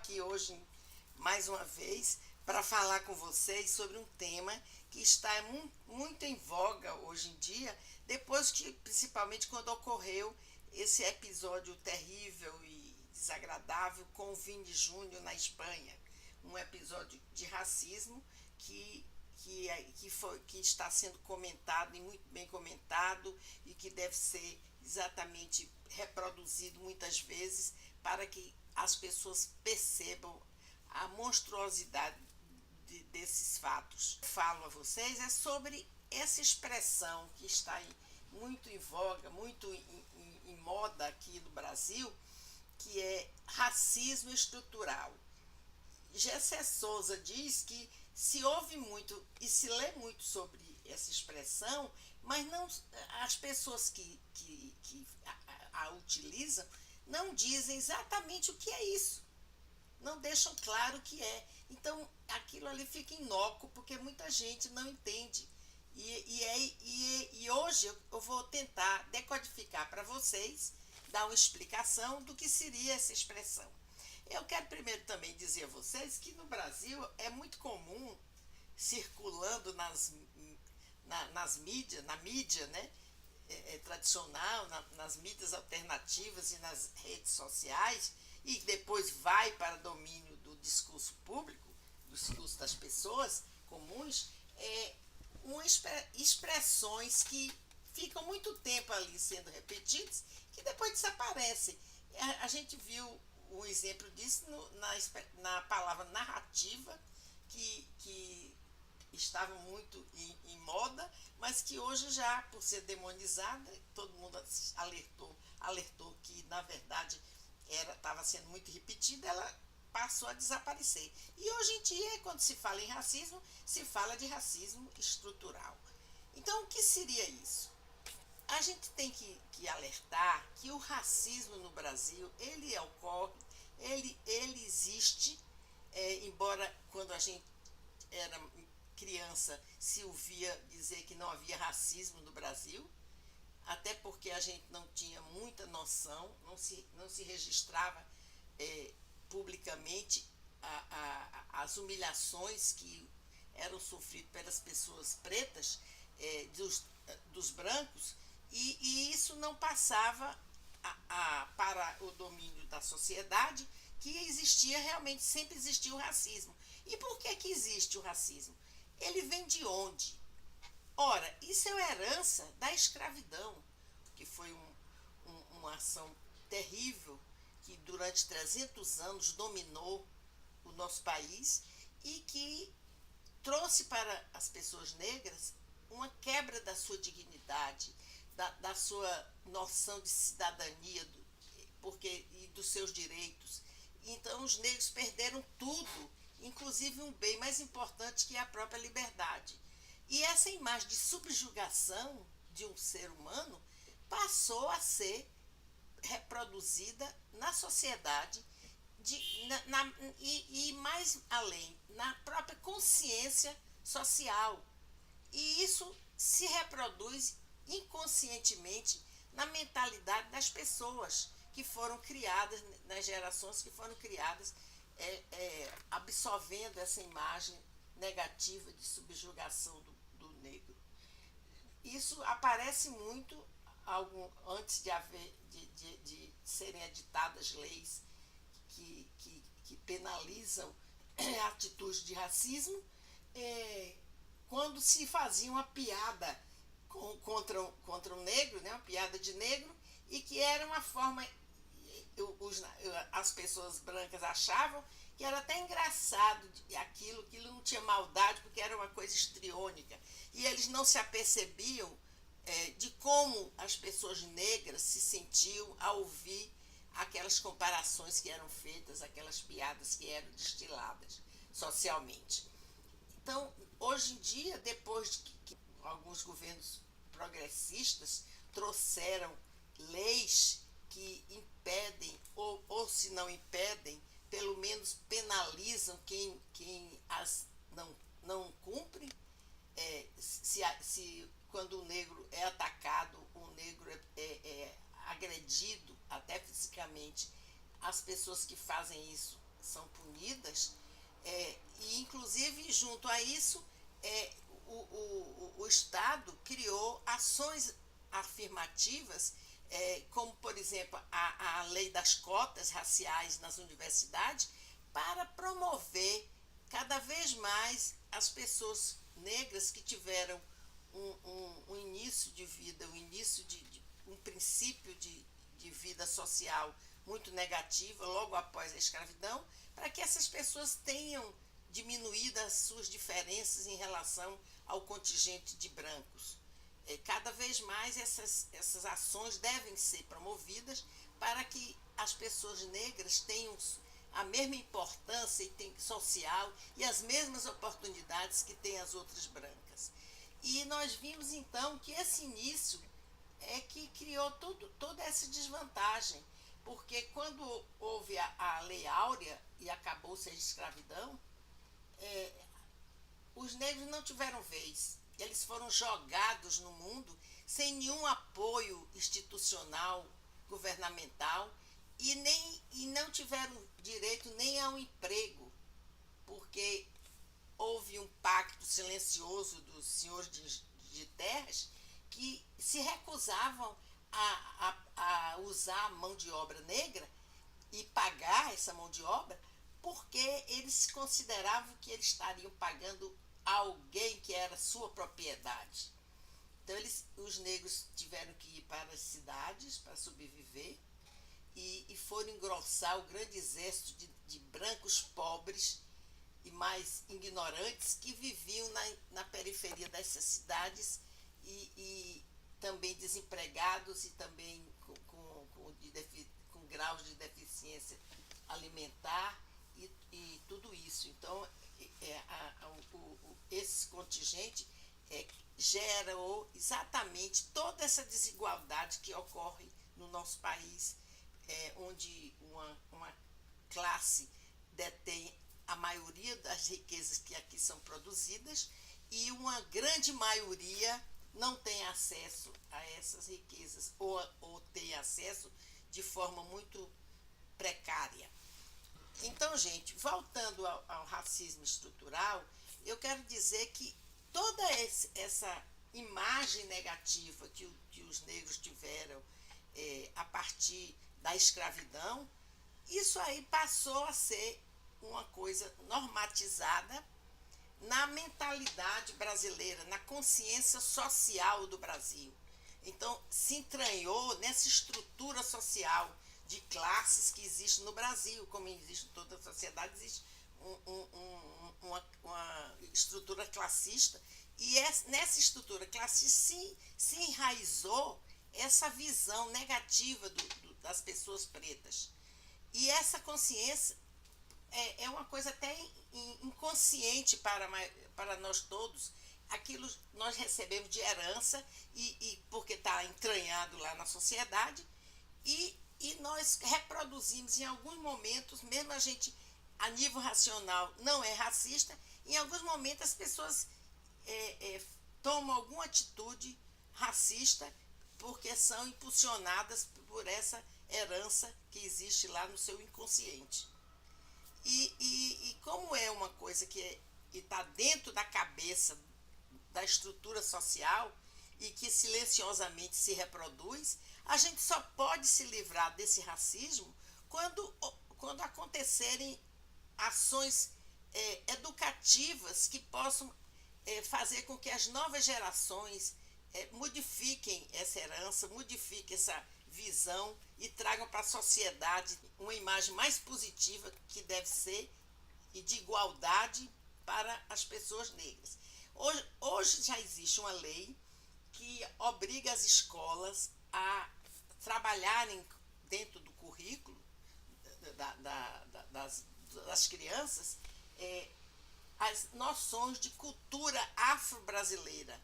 aqui hoje, mais uma vez, para falar com vocês sobre um tema que está muito em voga hoje em dia, depois que, principalmente quando ocorreu esse episódio terrível e desagradável com o Vini Júnior na Espanha, um episódio de racismo que está sendo comentado e muito bem comentado e que deve ser exatamente reproduzido muitas vezes para que as pessoas percebam a monstruosidade desses fatos. Falo a vocês é sobre essa expressão que está muito em voga, muito em moda aqui no Brasil, que é racismo estrutural. Gessé Souza diz que se ouve muito e se lê muito sobre essa expressão, mas não, as pessoas que a utilizam não dizem exatamente o que é isso, não deixam claro o que é. Então aquilo ali fica inócuo porque muita gente não entende. E hoje eu vou tentar decodificar para vocês, dar uma explicação do que seria essa expressão. Eu quero primeiro também dizer a vocês que no Brasil é muito comum, circulando nas mídias, na mídia, né, tradicional, nas mídias alternativas e nas redes sociais, e depois vai para domínio do discurso público, do discurso das pessoas comuns, expressões que ficam muito tempo ali sendo repetidas, que depois desaparecem. A gente viu um exemplo disso na palavra narrativa, que estava muito em moda, mas que hoje já, por ser demonizada, todo mundo alertou que, na verdade, estava sendo muito repetida, ela passou a desaparecer. E hoje em dia, quando se fala em racismo, se fala de racismo estrutural. Então, o que seria isso? A gente tem que alertar que o racismo no Brasil, ele ocorre, ele existe, embora quando a gente era criança se ouvia dizer que não havia racismo no Brasil, até porque a gente não tinha muita noção, não se registrava publicamente as humilhações que eram sofridas pelas pessoas pretas, dos brancos, e isso não passava para o domínio da sociedade, que existia realmente, sempre existiu o racismo. E por que existe o racismo? Ele vem de onde? Ora, isso é a herança da escravidão, que foi uma ação terrível que durante 300 anos dominou o nosso país e que trouxe para as pessoas negras uma quebra da sua dignidade, da sua noção de cidadania e dos seus direitos. Então os negros perderam tudo, inclusive um bem mais importante que é a própria liberdade. E essa imagem de subjugação de um ser humano passou a ser reproduzida na sociedade e mais além, na própria consciência social. E isso se reproduz inconscientemente na mentalidade das pessoas que foram criadas, nas gerações que foram criadas, absorvendo essa imagem negativa de subjugação do negro. Isso aparece muito antes de serem editadas leis que penalizam atitudes de racismo, quando se fazia uma piada contra o negro, né, uma piada de negro, e que era uma forma, as pessoas brancas achavam que era até engraçado aquilo não tinha maldade, porque era uma coisa histriônica, e eles não se apercebiam de como as pessoas negras se sentiam ao ouvir aquelas comparações que eram feitas, aquelas piadas que eram destiladas socialmente. Então, hoje em dia, depois que alguns governos progressistas trouxeram leis que impedem, ou se não impedem, pelo menos penalizam quem as não cumpre, quando o negro é atacado, o negro é agredido, até fisicamente, as pessoas que fazem isso são punidas, e inclusive junto a isso, o Estado criou ações afirmativas, como por exemplo a lei das cotas raciais nas universidades, para promover cada vez mais as pessoas negras que tiveram um início de vida, um início de um princípio de vida social muito negativa logo após a escravidão, para que essas pessoas tenham diminuído as suas diferenças em relação ao contingente de brancos. Cada vez mais essas ações devem ser promovidas para que as pessoas negras tenham a mesma importância social e as mesmas oportunidades que têm as outras brancas. E nós vimos então que esse início é que criou toda essa desvantagem, porque quando houve a Lei Áurea e acabou-se a escravidão, os negros não tiveram vez. Eles foram jogados no mundo sem nenhum apoio institucional, governamental, e não tiveram direito nem a um emprego, porque houve um pacto silencioso dos senhores de terras que se recusavam a usar a mão de obra negra e pagar essa mão de obra, porque eles consideravam que eles estariam pagando a alguém que era sua propriedade. Então os negros tiveram que ir para as cidades para sobreviver e foram engrossar o grande exército de brancos pobres e mais ignorantes que viviam na periferia dessas cidades e também desempregados e também com graus de deficiência alimentar e tudo isso. Então, esse contingente gerou exatamente toda essa desigualdade que ocorre no nosso país, onde uma classe detém a maioria das riquezas que aqui são produzidas e uma grande maioria não tem acesso a essas riquezas ou tem acesso de forma muito precária. Então, gente, voltando ao racismo estrutural, eu quero dizer que toda essa imagem negativa que os negros tiveram a partir da escravidão, isso aí passou a ser uma coisa normatizada na mentalidade brasileira, na consciência social do Brasil. Então, se entranhou nessa estrutura social de classes que existe no Brasil, como existe em toda a sociedade, existe uma estrutura classista, e nessa estrutura classista se enraizou essa visão negativa das pessoas pretas. E essa consciência é uma coisa até inconsciente para nós todos. Aquilo nós recebemos de herança, porque está entranhado lá na sociedade, e nós reproduzimos em alguns momentos, mesmo a gente, a nível racional, não é racista, em alguns momentos as pessoas tomam alguma atitude racista porque são impulsionadas por essa herança que existe lá no seu inconsciente. E como é uma coisa que está dentro da cabeça da estrutura social e que silenciosamente se reproduz, a gente só pode se livrar desse racismo quando acontecerem ações educativas que possam fazer com que as novas gerações modifiquem essa herança, modifiquem essa visão e tragam para a sociedade uma imagem mais positiva que deve ser e de igualdade para as pessoas negras. Hoje já existe uma lei que obriga as escolas a trabalharem dentro do currículo das crianças as noções de cultura afro-brasileira.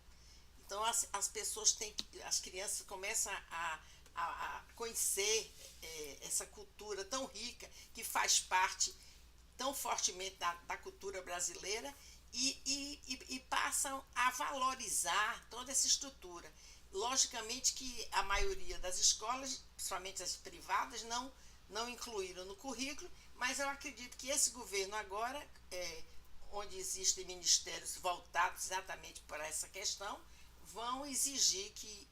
Então as pessoas as crianças começam a conhecer essa cultura tão rica que faz parte tão fortemente da cultura brasileira e passam a valorizar toda essa estrutura. Logicamente que a maioria das escolas, principalmente as privadas, não incluíram no currículo, Mas eu acredito que esse governo agora, onde existem ministérios voltados exatamente para essa questão, vão exigir que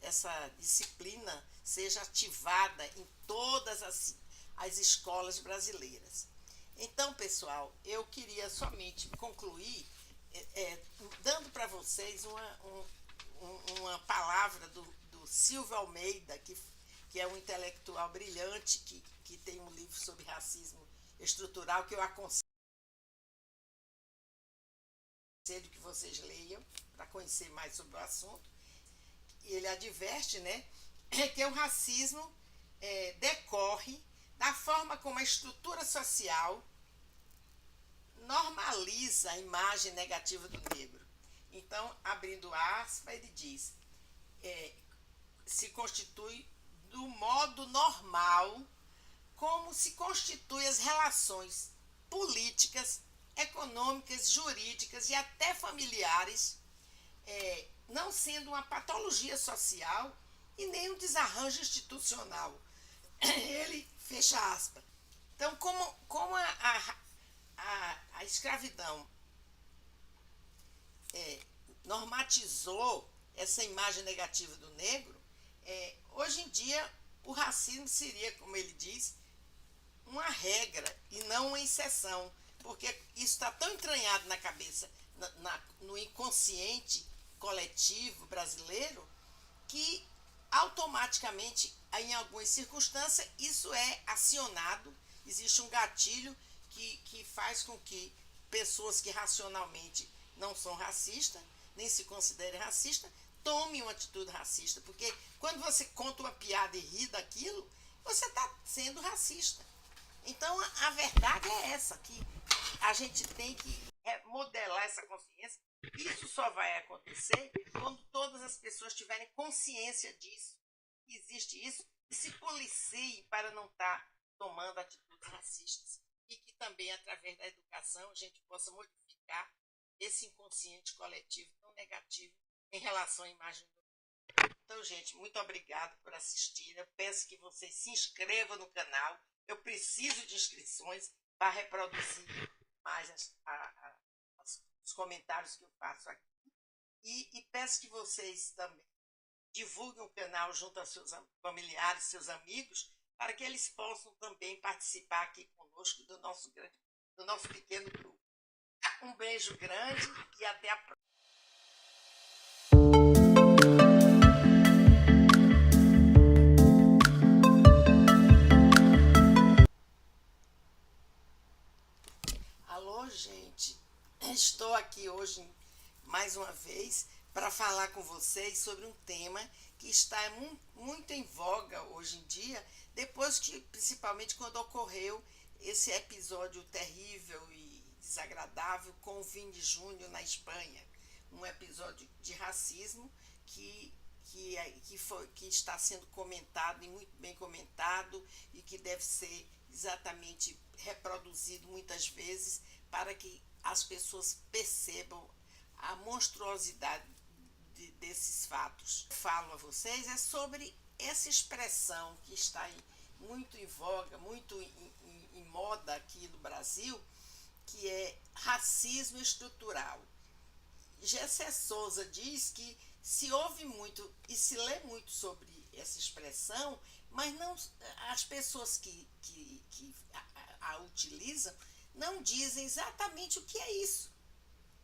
essa disciplina seja ativada em todas as escolas brasileiras. Então, pessoal, eu queria somente concluir dando para vocês uma palavra do Silvio Almeida, que é um intelectual brilhante, que tem um livro sobre racismo estrutural, que eu aconselho que vocês leiam para conhecer mais sobre o assunto. E ele adverte, né, que o racismo decorre da forma como a estrutura social normaliza a imagem negativa do negro. Então, abrindo aspas, ele diz: se constitui do modo normal como se constituem as relações políticas, econômicas, jurídicas e até familiares, não sendo uma patologia social e nem um desarranjo institucional. Ele fecha aspas. Então, como a escravidão normatizou essa imagem negativa do negro, hoje em dia o racismo seria, como ele diz, uma regra e não uma exceção, porque isso está tão entranhado na cabeça, no inconsciente coletivo brasileiro, que automaticamente, em algumas circunstâncias, isso é acionado, existe um gatilho que faz com que pessoas que racionalmente não são racistas, nem se considerem racistas, tomem uma atitude racista, porque quando você conta uma piada e ri daquilo, você está sendo racista. Então, a verdade é essa, que a gente tem que modelar essa consciência. Isso só vai acontecer quando todas as pessoas tiverem consciência disso, que existe isso, e se policiem para não estar tomando atitudes racistas. E que também, através da educação, a gente possa modificar esse inconsciente coletivo tão negativo em relação à imagem do mundo. Então, gente, muito obrigado por assistir. Eu peço que vocês se inscrevam no canal. Eu preciso de inscrições para reproduzir mais os comentários que eu faço aqui. E peço que vocês também divulguem o canal junto aos seus familiares, seus amigos, para que eles possam também participar aqui conosco do nosso pequeno grupo. Um beijo grande e até a próxima. Alô, gente. Estou aqui hoje mais uma vez para falar com vocês sobre um tema que está muito em voga hoje em dia, depois que, principalmente quando ocorreu esse episódio terrível e desagradável com o Vini Júnior na Espanha, um episódio de racismo que está sendo comentado e muito bem comentado, e que deve ser exatamente reproduzido muitas vezes para que as pessoas percebam a monstruosidade desses fatos. Falo a vocês sobre essa expressão que está muito em voga, muito em moda aqui no Brasil, que é racismo estrutural. Gessé Souza diz que se ouve muito e se lê muito sobre essa expressão, mas não, as pessoas que a utilizam não dizem exatamente o que é isso,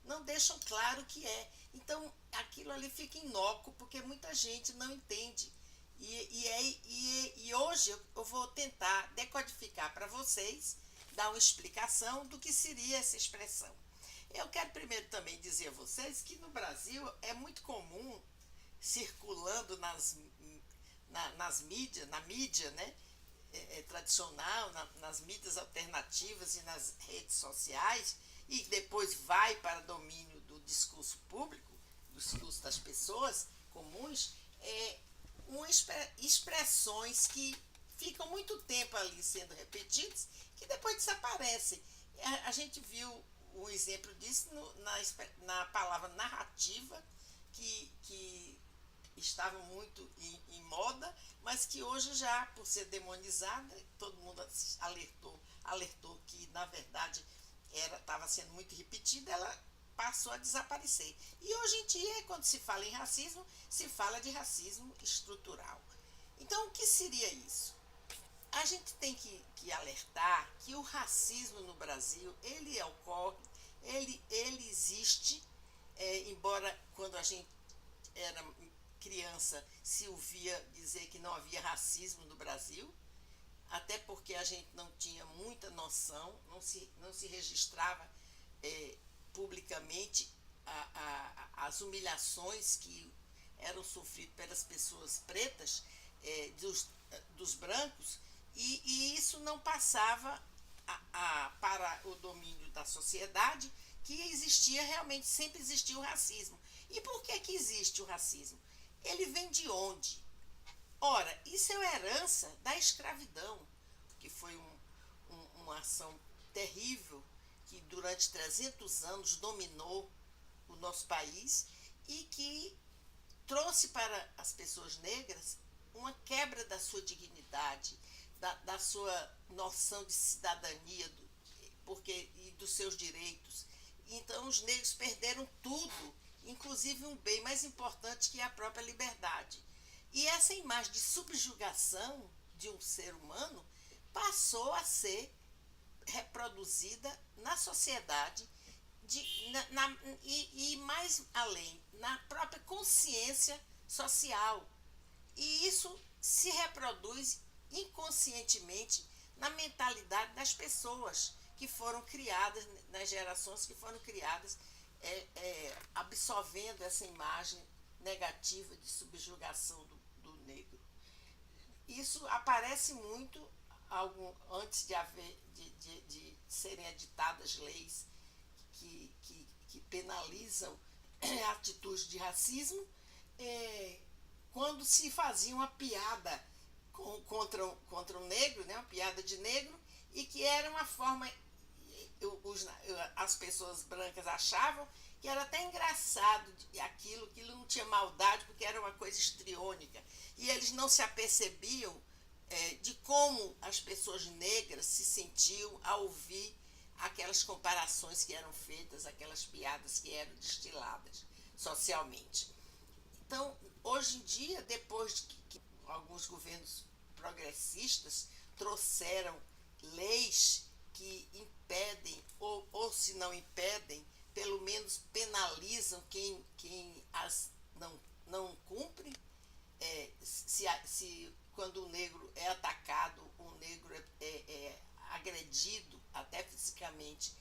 não deixam claro o que é. Então aquilo ali fica inócuo, porque muita gente não entende. E hoje eu vou tentar decodificar para vocês, dar uma explicação do que seria essa expressão. Eu quero primeiro também dizer a vocês que no Brasil é muito comum, circulando nas mídias, na mídia, né, tradicional, nas mídias alternativas e nas redes sociais, e depois vai para domínio do discurso público, do discurso das pessoas comuns, expressões que ficam muito tempo ali sendo repetidas, que depois desaparecem. A gente viu um exemplo disso na palavra narrativa, que estavam muito em moda, mas que hoje já, por ser demonizada, todo mundo alertou que, na verdade, estava sendo muito repetida, ela passou a desaparecer. E hoje em dia, quando se fala em racismo, se fala de racismo estrutural. Então, o que seria isso? A gente tem que alertar que o racismo no Brasil, ele ocorre, ele existe, embora quando a gente era criança se ouvia dizer que não havia racismo no Brasil, até porque a gente não tinha muita noção, não se registrava publicamente as humilhações que eram sofridas pelas pessoas pretas, dos brancos, e isso não passava para o domínio da sociedade, que existia realmente, sempre existiu o racismo. E por que existe o racismo? Ele vem de onde? Ora, isso é uma herança da escravidão, que foi uma ação terrível que durante 300 anos dominou o nosso país e que trouxe para as pessoas negras uma quebra da sua dignidade, da sua noção de cidadania e dos seus direitos. Então os negros perderam tudo, inclusive um bem mais importante que é a própria liberdade. E essa imagem de subjugação de um ser humano passou a ser reproduzida na sociedade e mais além, na própria consciência social. E isso se reproduz inconscientemente na mentalidade das pessoas que foram criadas, nas gerações que foram criadas, absorvendo essa imagem negativa de subjugação do negro. Isso aparece muito antes de serem editadas leis que penalizam atitudes de racismo, quando se fazia uma piada contra um negro, né, uma piada de negro, e que era uma forma, as pessoas brancas achavam que era até engraçado aquilo não tinha maldade, porque era uma coisa histriônica, e eles não se apercebiam de como as pessoas negras se sentiam ao ouvir aquelas comparações que eram feitas, aquelas piadas que eram destiladas socialmente. Então, hoje em dia, depois que alguns governos progressistas trouxeram leis que impedem, ou se não impedem, pelo menos penalizam quem as não cumpre, quando o negro é atacado, o negro é agredido, até fisicamente,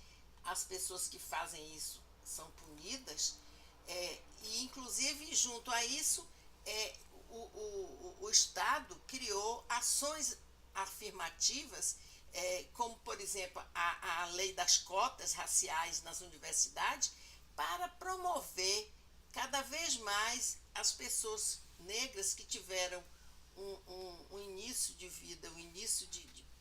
as pessoas que fazem isso são punidas, e inclusive junto a isso, o Estado criou ações afirmativas, como por exemplo a lei das cotas raciais nas universidades, para promover cada vez mais as pessoas negras que tiveram um início de vida,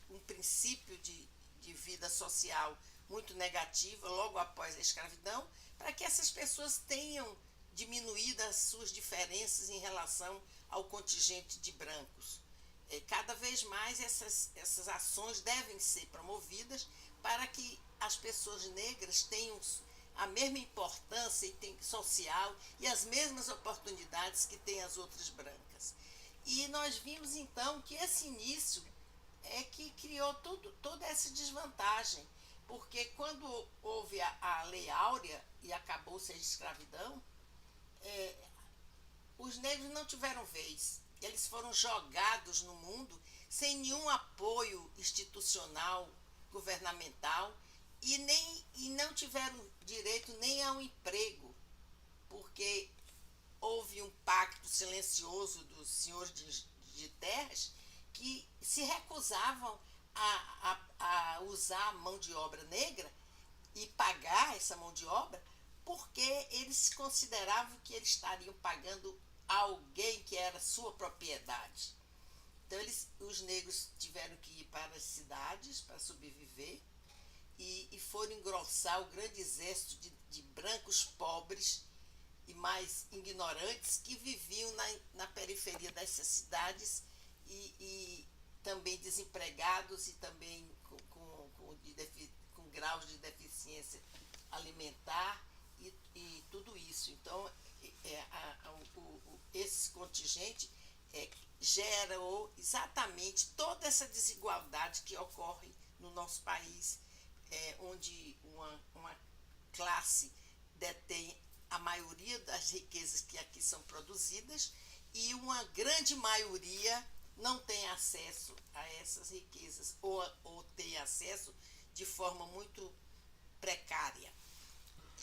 um princípio de vida social muito negativa logo após a escravidão, para que essas pessoas tenham diminuído as suas diferenças em relação ao contingente de brancos. Cada vez mais essas ações devem ser promovidas para que as pessoas negras tenham a mesma importância social e as mesmas oportunidades que têm as outras brancas. E nós vimos então que esse início é que criou toda essa desvantagem, porque quando houve a Lei Áurea e acabou-se a escravidão, os negros não tiveram vez. Eles foram jogados no mundo sem nenhum apoio institucional, governamental, e não tiveram direito nem ao emprego, porque houve um pacto silencioso dos senhores de terras que se recusavam a usar a mão de obra negra e pagar essa mão de obra, porque eles consideravam que eles estariam pagando a alguém que era sua propriedade. Então os negros tiveram que ir para as cidades para sobreviver e foram engrossar o grande exército de brancos pobres e mais ignorantes que viviam na periferia dessas cidades e também desempregados e também com graus de deficiência alimentar e tudo isso. Então, esse contingente gerou exatamente toda essa desigualdade que ocorre no nosso país, onde uma classe detém a maioria das riquezas que aqui são produzidas e uma grande maioria não tem acesso a essas riquezas ou tem acesso de forma muito precária.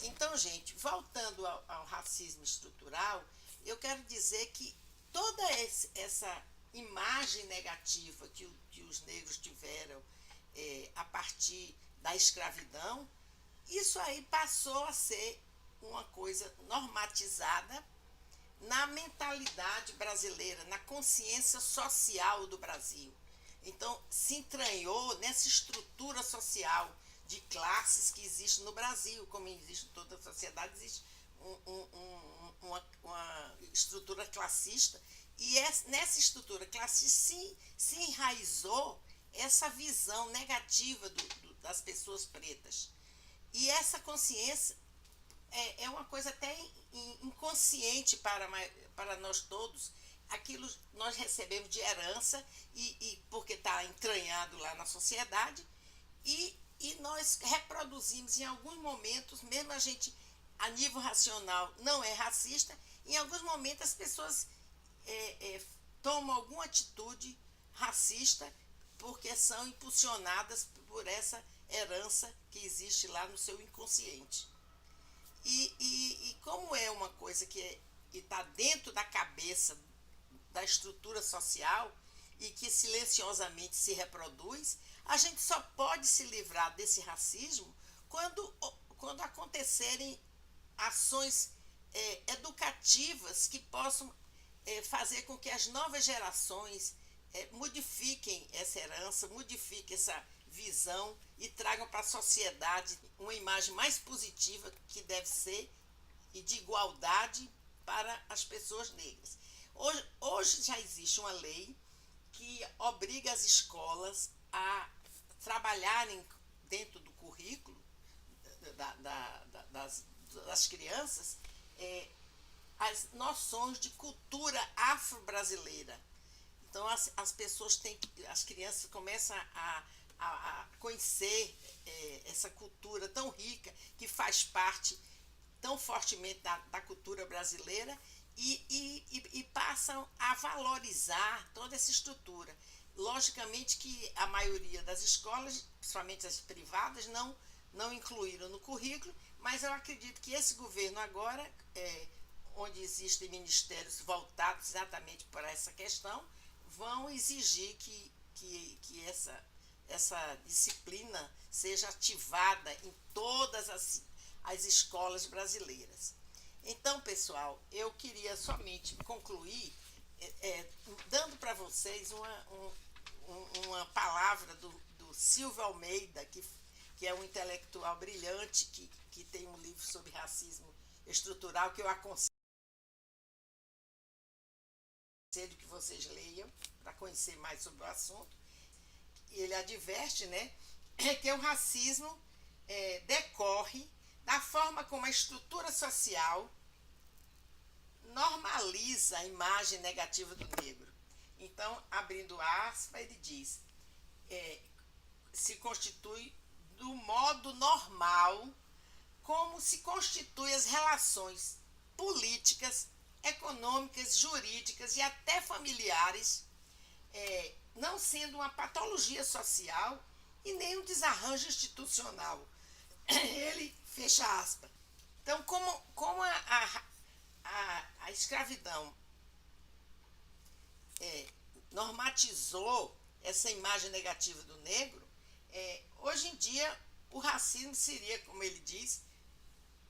Então, gente, voltando ao racismo estrutural, eu quero dizer que toda essa imagem negativa que os negros tiveram a partir da escravidão, isso aí passou a ser uma coisa normatizada na mentalidade brasileira, na consciência social do Brasil. Então, se entranhou nessa estrutura social de classes que existe no Brasil, como existe em toda a sociedade, existe uma estrutura classista, e nessa estrutura classista se enraizou essa visão negativa das pessoas pretas. E essa consciência é uma coisa até inconsciente para nós todos. Aquilo nós recebemos de herança e porque está entranhado lá na sociedade e nós reproduzimos em alguns momentos, mesmo a gente a nível racional não é racista, em alguns momentos as pessoas tomam alguma atitude racista porque são impulsionadas por essa herança que existe lá no seu inconsciente. E como é uma coisa que está dentro da cabeça da estrutura social e que silenciosamente se reproduz, a gente só pode se livrar desse racismo quando acontecerem ações educativas que possam fazer com que as novas gerações modifiquem essa herança, modifiquem essa visão e tragam para a sociedade uma imagem mais positiva que deve ser e de igualdade para as pessoas negras. Hoje já existe uma lei que obriga as escolas a trabalharem dentro do currículo das crianças as noções de cultura afro-brasileira. Então as pessoas as crianças começam a conhecer essa cultura tão rica que faz parte tão fortemente da cultura brasileira e passam a valorizar toda essa estrutura. Logicamente que a maioria das escolas, principalmente as privadas, não incluíram no currículo, mas eu acredito que esse governo agora, onde existem ministérios voltados exatamente para essa questão, vão exigir que essa disciplina seja ativada em todas as escolas brasileiras. Então, pessoal, eu queria somente concluir dando para vocês uma palavra do Silvio Almeida, que é um intelectual brilhante, que tem um livro sobre racismo estrutural, que eu aconselho que vocês leiam, para conhecer mais sobre o assunto. E ele adverte, né, que o racismo decorre da forma como a estrutura social normaliza a imagem negativa do negro. Então, abrindo aspas, ele diz, se constitui do modo normal como se constituem as relações políticas, econômicas, jurídicas e até familiares, não sendo uma patologia social e nem um desarranjo institucional. Ele fecha aspas. Então, como a escravidão normatizou essa imagem negativa do negro, hoje em dia o racismo seria, como ele diz,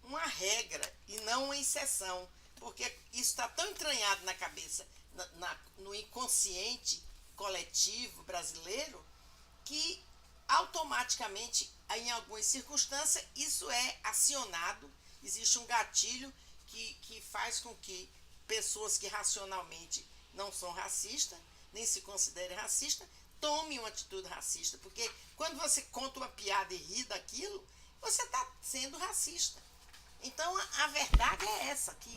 uma regra e não uma exceção, porque isso está tão entranhado na cabeça, no inconsciente coletivo brasileiro, que automaticamente, em algumas circunstâncias, isso é acionado, existe um gatilho que faz com que pessoas que racionalmente não são racistas, nem se considerem racistas, tomem uma atitude racista. Porque quando você conta uma piada e ri daquilo, você está sendo racista. Então a verdade é essa, que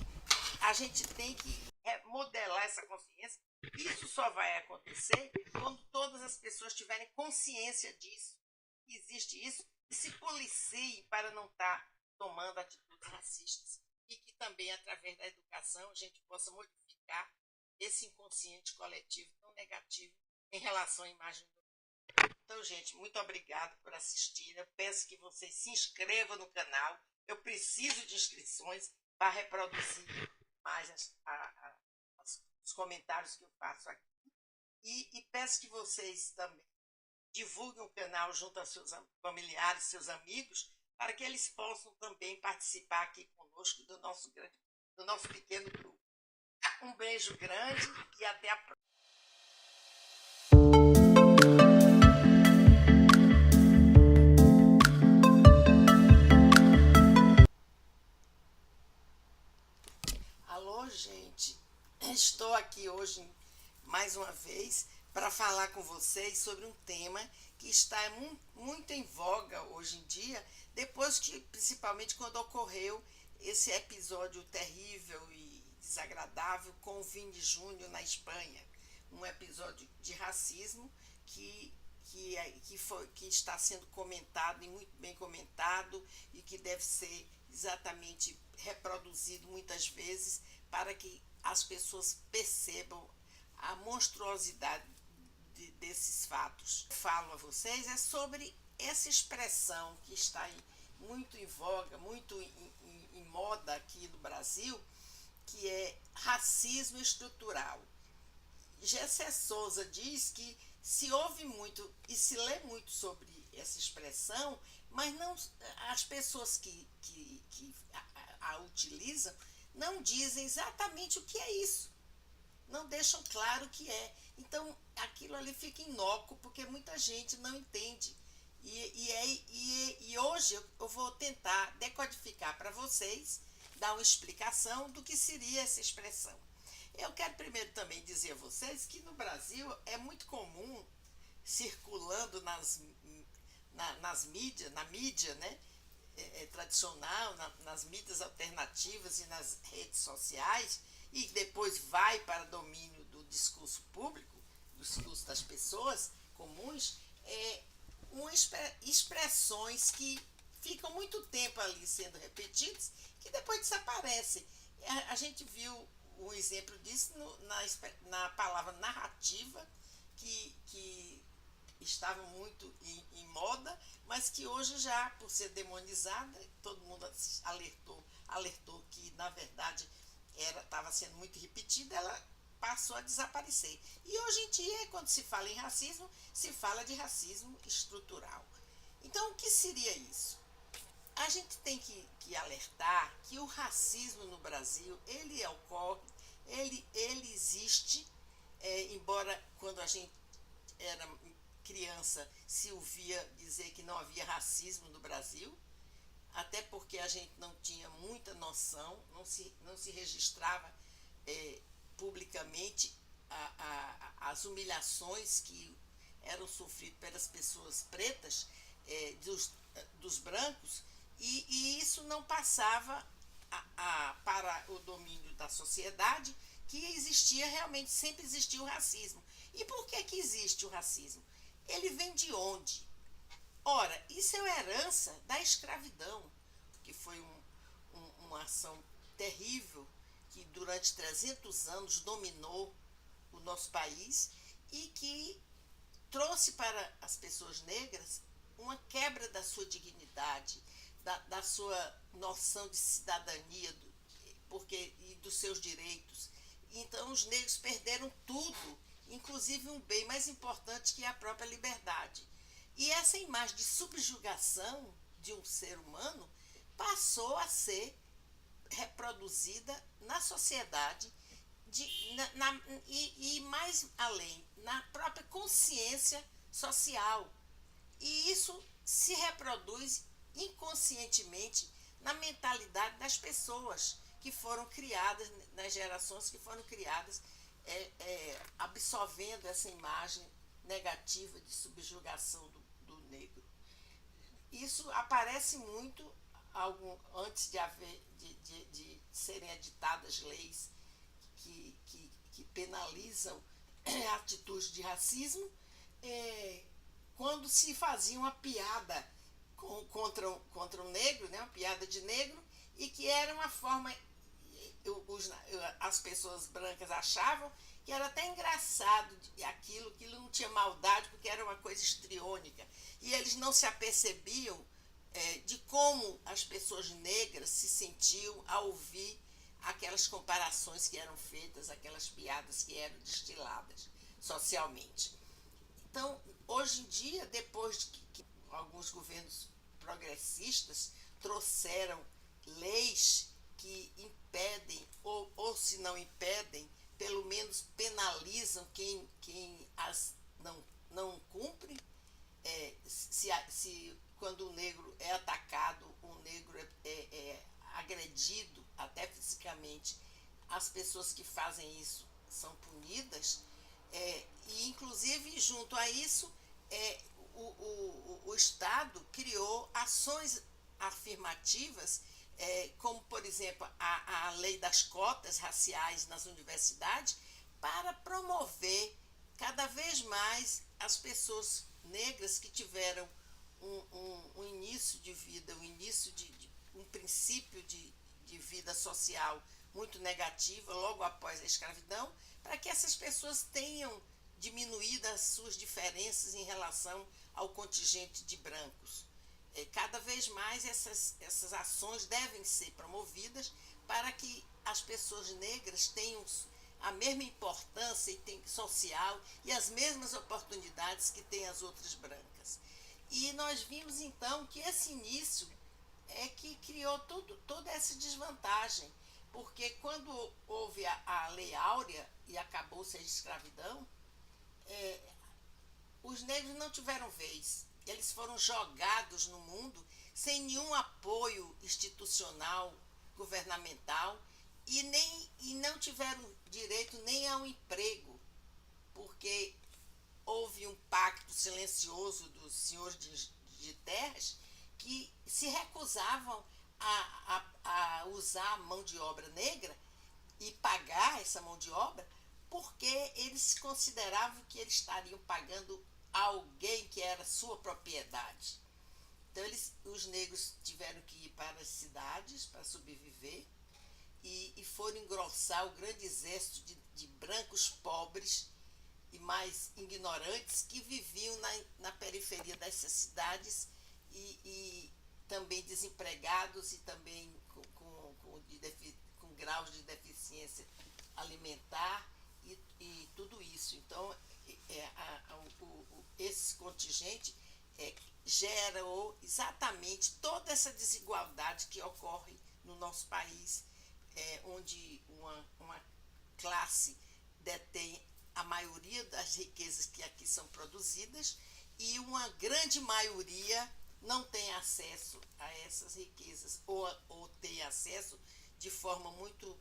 a gente tem que modelar essa consciência. Isso só vai acontecer quando todas as pessoas tiverem consciência disso, que existe isso, e se policiem para não estar tomando atitudes racistas. E que também, através da educação, a gente possa modificar esse inconsciente coletivo tão negativo em relação à imagem do mundo. Então, gente, muito obrigado por assistir. Eu peço que vocês se inscrevam no canal. Eu preciso de inscrições para reproduzir mais os comentários que eu faço aqui. E peço que vocês também divulguem o canal junto aos seus familiares, seus amigos, para que eles possam também participar aqui conosco do nosso pequeno grupo. Um beijo grande e até a próxima. Alô, gente. Estou aqui hoje mais uma vez para falar com vocês sobre um tema que está muito em voga hoje em dia, depois que, principalmente quando ocorreu esse episódio terrível e desagradável com o Vini Júnior na Espanha, um episódio de racismo que está sendo comentado e muito bem comentado e que deve ser exatamente reproduzido muitas vezes para que as pessoas percebam a monstruosidade desses fatos. Falo a vocês é sobre essa expressão que está muito em voga, muito em moda aqui no Brasil, que é racismo estrutural. Gessé Souza diz que se ouve muito e se lê muito sobre essa expressão, mas não, as pessoas que a utilizam não dizem exatamente o que é isso. Não deixam claro o que é. Então, aquilo ali fica inócuo, porque muita gente não entende. E hoje eu vou tentar decodificar para vocês, dar uma explicação do que seria essa expressão. Eu quero primeiro também dizer a vocês que no Brasil é muito comum, circulando nas mídias, na mídia, né, tradicional, nas mídias alternativas e nas redes sociais, e depois vai para domínio do discurso público, do discurso das pessoas comuns, expressões que ficam muito tempo ali sendo repetidas, que depois desaparecem. A gente viu um exemplo disso na palavra narrativa, que estava muito em moda, mas que hoje já, por ser demonizada, todo mundo alertou que, na verdade, estava sendo muito repetida, ela passou a desaparecer. E hoje em dia, quando se fala em racismo, se fala de racismo estrutural. Então, o que seria isso? A gente tem que alertar que o racismo no Brasil, ele ocorre, ele existe, embora quando a gente era criança se ouvia dizer que não havia racismo no Brasil, até porque a gente não tinha muita noção, não se registrava publicamente as humilhações que eram sofridas pelas pessoas pretas, dos brancos, e isso não passava para o domínio da sociedade, que existia realmente, sempre existiu o racismo. E por que existe o racismo? Ele vem de onde? Ora, isso é herança da escravidão, que foi uma ação terrível que durante 300 anos dominou o nosso país e que trouxe para as pessoas negras uma quebra da sua dignidade, da sua noção de cidadania e dos seus direitos. Então os negros perderam tudo, inclusive um bem mais importante que é a própria liberdade. E essa imagem de subjugação de um ser humano passou a ser reproduzida na sociedade e mais além, na própria consciência social. E isso se reproduz inconscientemente na mentalidade das pessoas, que foram criadas, nas gerações que foram criadas, absorvendo essa imagem negativa de subjugação do negro. Isso aparece muito antes de serem editadas leis que penalizam atitudes de racismo, quando se fazia uma piada contra o negro, né, uma piada de negro, e que era uma forma, as pessoas brancas achavam que era até engraçado aquilo não tinha maldade, porque era uma coisa histriônica, e eles não se apercebiam de como as pessoas negras se sentiam ao ouvir aquelas comparações que eram feitas, aquelas piadas que eram destiladas socialmente. Então, hoje em dia, depois de que alguns governos progressistas trouxeram leis que impedem, ou se não impedem, pelo menos penalizam quem as não cumpre, se quando o negro é atacado, o negro é agredido até fisicamente, as pessoas que fazem isso são punidas, e inclusive junto a isso o Estado criou ações afirmativas, como por exemplo a lei das cotas raciais nas universidades, para promover cada vez mais as pessoas negras que tiveram um início de vida, um princípio de vida social muito negativa logo após a escravidão, para que essas pessoas tenham diminuído as suas diferenças em relação ao contingente de brancos. Cada vez mais essas ações devem ser promovidas para que as pessoas negras tenham a mesma importância social e as mesmas oportunidades que têm as outras brancas. E nós vimos então que esse início é que criou toda essa desvantagem, porque quando houve a Lei Áurea e acabou-se a escravidão, os negros não tiveram vez. Eles foram jogados no mundo sem nenhum apoio institucional, governamental, e não tiveram direito nem a um emprego, porque houve um pacto silencioso dos senhores de terras que se recusavam a usar a mão de obra negra e pagar essa mão de obra, porque eles consideravam que eles estariam pagando a alguém que era sua propriedade. Então os negros tiveram que ir para as cidades para sobreviver, e foram engrossar o grande exército de brancos pobres e mais ignorantes que viviam na periferia dessas cidades, e também desempregados e também com graus de deficiência alimentar e tudo isso. Então, esse contingente gerou exatamente toda essa desigualdade que ocorre no nosso país, onde uma classe detém a maioria das riquezas que aqui são produzidas e uma grande maioria não tem acesso a essas riquezas, ou tem acesso de forma muito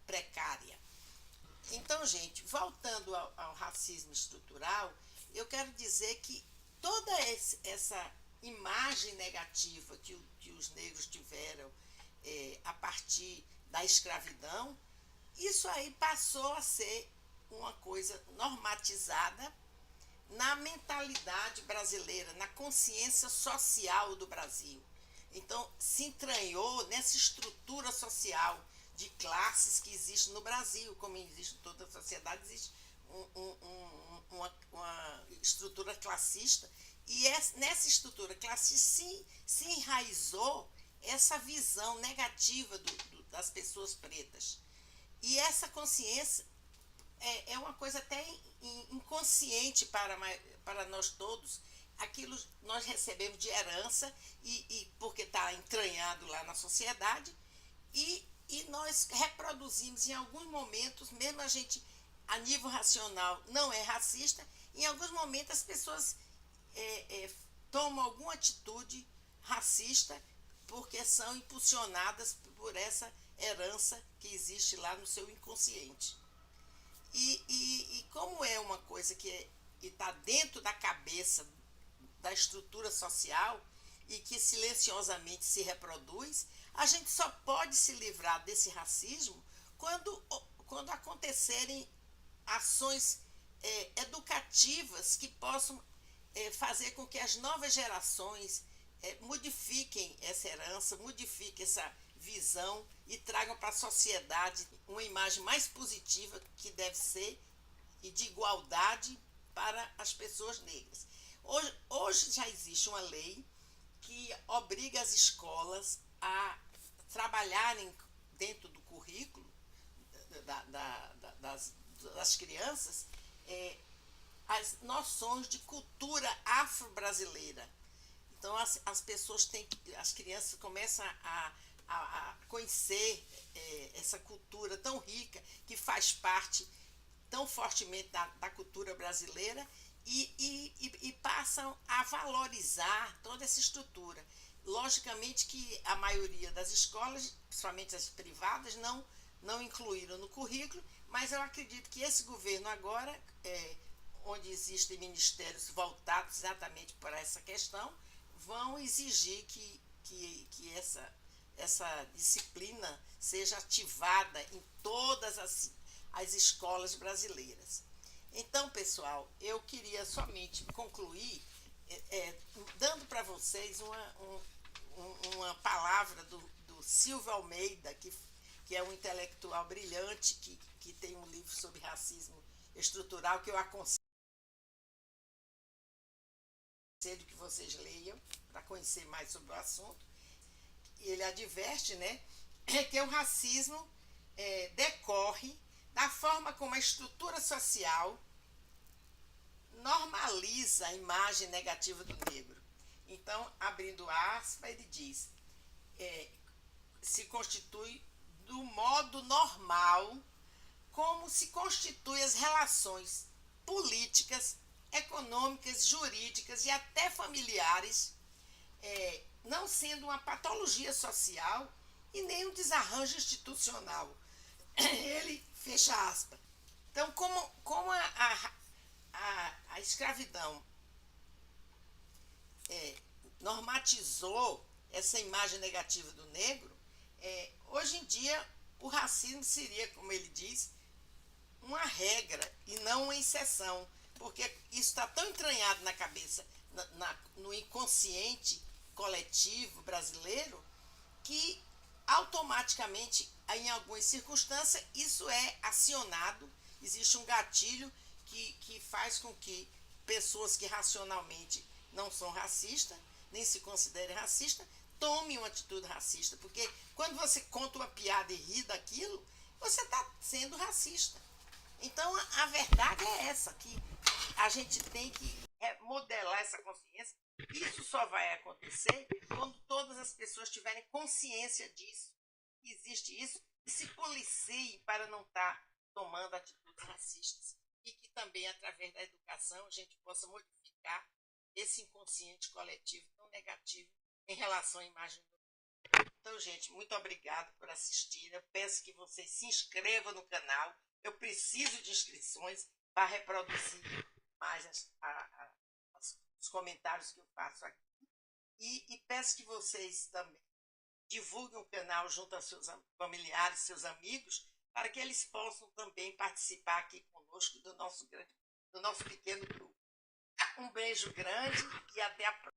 precária. Então, gente, voltando ao racismo estrutural, eu quero dizer que toda essa imagem negativa que os negros tiveram a partir da escravidão, isso aí passou a ser uma coisa normatizada na mentalidade brasileira, na consciência social do Brasil. Então, se entranhou nessa estrutura social de classes que existe no Brasil, como existe em toda a sociedade, existe uma estrutura classista, e nessa estrutura classista se enraizou essa visão negativa das pessoas pretas. E essa consciência é uma coisa até inconsciente para nós todos. Aquilo nós recebemos de herança, e porque está entranhado lá na sociedade, e nós reproduzimos em alguns momentos, mesmo a gente, a nível racional, não é racista, em alguns momentos as pessoas tomam alguma atitude racista porque são impulsionadas por essa herança que existe lá no seu inconsciente. E como é uma coisa que está dentro da cabeça, da estrutura social, e que silenciosamente se reproduz, a gente só pode se livrar desse racismo quando acontecerem ações educativas que possam fazer com que as novas gerações modifiquem essa herança, modifiquem essa visão e tragam para a sociedade uma imagem mais positiva que deve ser e de igualdade para as pessoas negras. Hoje já existe uma lei que obriga as escolas a trabalharem dentro do currículo das crianças as noções de cultura afro-brasileira. Então as pessoas têm, as crianças começam a conhecer essa cultura tão rica que faz parte tão fortemente da cultura brasileira e passam a valorizar toda essa estrutura. Logicamente que a maioria das escolas, principalmente as privadas, não incluíram no currículo, mas eu acredito que esse governo agora, onde existem ministérios voltados exatamente para essa questão, vão exigir que essa disciplina seja ativada em todas as escolas brasileiras. Então, pessoal, eu queria somente concluir dando para vocês uma palavra do Silvio Almeida, que é um intelectual brilhante, que tem um livro sobre racismo estrutural, que eu aconselho que vocês leiam para conhecer mais sobre o assunto. E ele adverte, né, que o racismo decorre da forma como a estrutura social normaliza a imagem negativa do negro. Então, abrindo aspas, ele diz: se constitui do modo normal como se constituem as relações políticas, econômicas, jurídicas e até familiares, não sendo uma patologia social e nem um desarranjo institucional. Ele fecha aspas. Então, como a escravidão normatizou essa imagem negativa do negro, hoje em dia o racismo seria, como ele diz, uma regra e não uma exceção, porque isso está tão entranhado na cabeça, no inconsciente coletivo brasileiro, que automaticamente, em algumas circunstâncias, isso é acionado, existe um gatilho que faz com que pessoas que racionalmente não são racistas, nem se considerem racistas, tomem uma atitude racista, porque quando você conta uma piada e ri daquilo, você está sendo racista. Então, a verdade é essa, que a gente tem que modelar essa consciência. Isso só vai acontecer quando todas as pessoas tiverem consciência disso, que existe isso, e se policiem para não estar tomando atitudes racistas. E que também, através da educação, a gente possa modificar esse inconsciente coletivo tão negativo em relação à imagem do mundo. Então, gente, muito obrigado por assistir. Eu peço que vocês se inscrevam no canal. Eu preciso de inscrições para reproduzir mais os comentários que eu faço aqui. E peço que vocês também divulguem o canal junto aos seus familiares, seus amigos, para que eles possam também participar aqui conosco do nosso pequeno grupo. Um beijo grande e até a próxima.